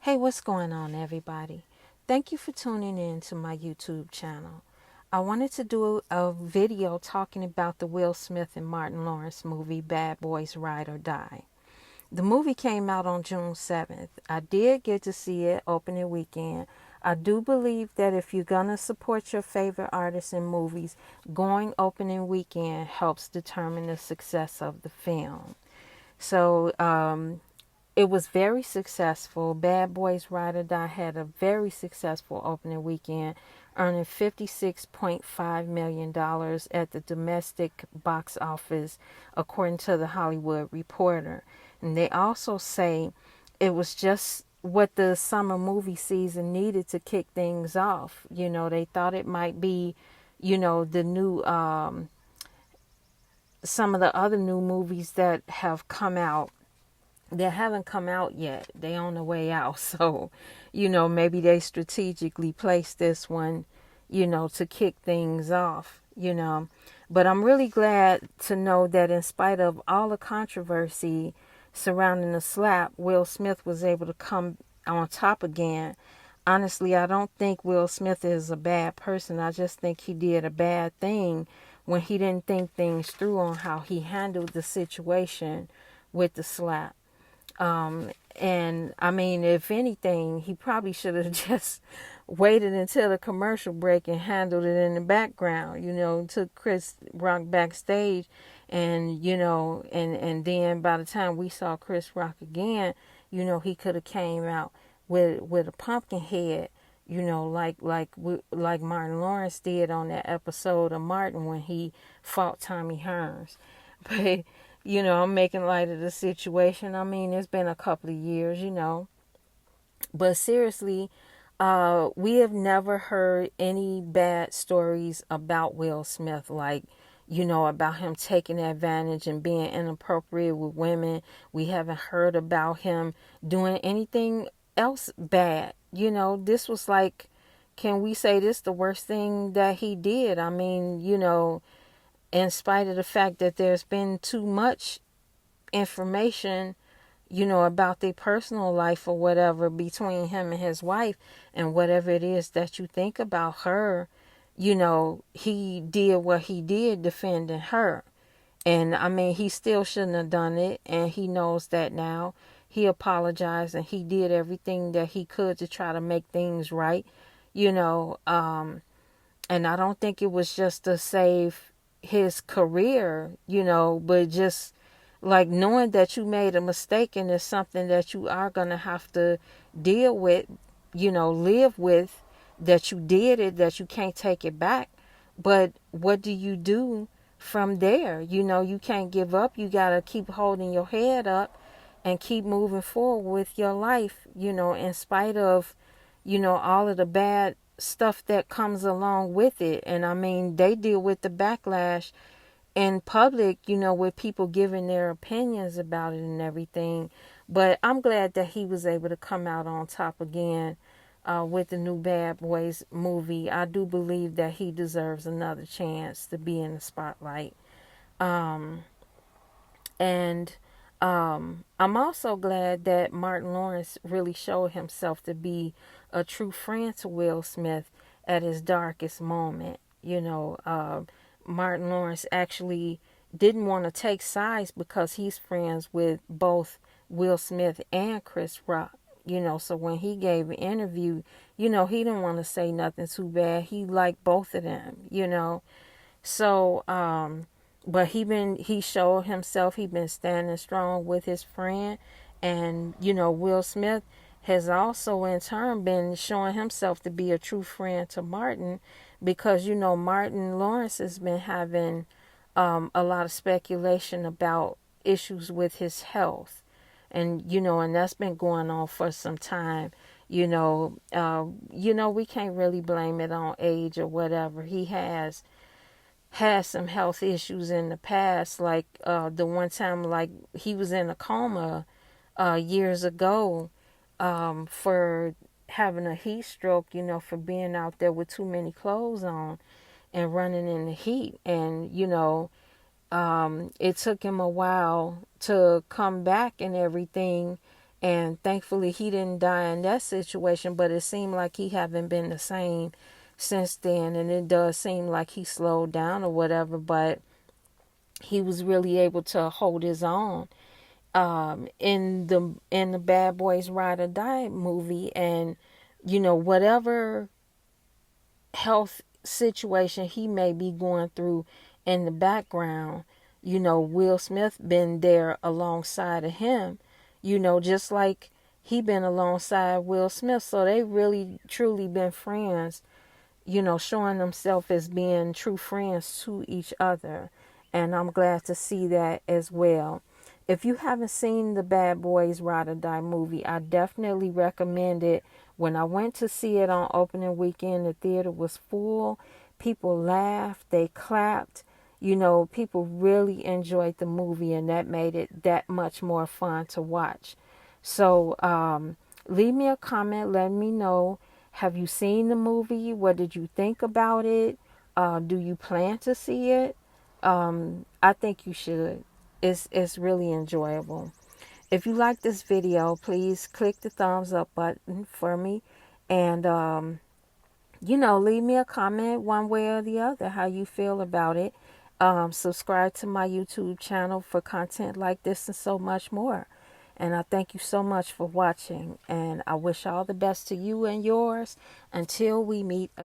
Hey, what's going on, everybody? Thank you for tuning in to my YouTube channel. I wanted to do a video talking about the Will Smith and Martin Lawrence movie, Bad Boys Ride or Die. The movie came out on June 7th. I did get to see it opening weekend. I do believe that if you're going to support your favorite artists in movies, going opening weekend helps determine the success of the film. So, it was very successful. Bad Boys Ride or Die had a very successful opening weekend, earning $56.5 million at the domestic box office, according to the Hollywood Reporter. And they also say it was just what the summer movie season needed to kick things off. You know, they thought it might be, the new, some of the other new movies that have come out that haven't come out yet. They on the way out. So, maybe they strategically placed this one, to kick things off. But I'm really glad to know that in spite of all the controversy surrounding the slap, Will Smith was able to come on top again. Honestly, I don't think Will Smith is a bad person. I just think he did a bad thing when he didn't think things through on how he handled the situation with the slap. And I mean, if anything, he probably should have just waited until the commercial break and handled it in the background, took Chris Rock backstage and then by the time we saw Chris Rock again, he could have came out with a pumpkin head, like Martin Lawrence did on that episode of Martin when he fought Tommy Hearns. But I'm making light of the situation. I mean, it's been a couple of years. But seriously, we have never heard any bad stories about Will Smith, like, about him taking advantage and being inappropriate with women. We haven't heard about him doing anything else bad. This was like, can we say this the worst thing that he did? I mean, in spite of the fact that there's been too much information, about their personal life or whatever between him and his wife, and whatever it is that you think about her, he did what he did defending her. And I mean, he still shouldn't have done it, and he knows that now. He apologized and he did everything that he could to try to make things right, you know. And I don't think it was just to save his career, but just like knowing that you made a mistake and it's something that you are going to have to deal with, live with, that you did it, that you can't take it back. But what do you do from there? You can't give up. You got to keep holding your head up and keep moving forward with your life, in spite of, all of the bad stuff that comes along with it. And I mean, they deal with the backlash in public, with people giving their opinions about it and everything. But I'm glad that he was able to come out on top again with the new Bad Boys movie. I do believe that he deserves another chance to be in the spotlight. And I'm also glad that Martin Lawrence really showed himself to be a true friend to Will Smith at his darkest moment. Martin Lawrence actually didn't want to take sides because he's friends with both Will Smith and Chris Rock. So when he gave an interview, he didn't want to say nothing too bad. He liked both of them. So, but he showed himself. He been standing strong with his friend, and Will Smith has also in turn been showing himself to be a true friend to Martin, because Martin Lawrence has been having a lot of speculation about issues with his health, and and that's been going on for some time. We can't really blame it on age or whatever. He has had some health issues in the past, like the one time, like he was in a coma years ago for having a heat stroke, for being out there with too many clothes on and running in the heat. And it took him a while to come back and everything, And thankfully he didn't die in that situation, but it seemed like he haven't been the same since then. And it does seem like he slowed down or whatever, but he was really able to hold his own in the Bad Boys Ride or Die movie. And whatever health situation he may be going through in the background, Will Smith been there alongside of him, just like he been alongside Will Smith. So they really truly been friends, showing themselves as being true friends to each other. And I'm glad to see that as well. If you haven't seen the Bad Boys Ride or Die movie, I definitely recommend it. When I went to see it on opening weekend, the theater was full. People laughed, they clapped. People really enjoyed the movie, and that made it that much more fun to watch. So, leave me a comment, let me know. Have you seen the movie? What did you think about it? Do you plan to see it? I think you should. It's really enjoyable. If you like this video, please click the thumbs up button for me. And, leave me a comment one way or the other, how you feel about it. Subscribe to my YouTube channel for content like this and so much more. And I thank you so much for watching. And I wish all the best to you and yours until we meet again.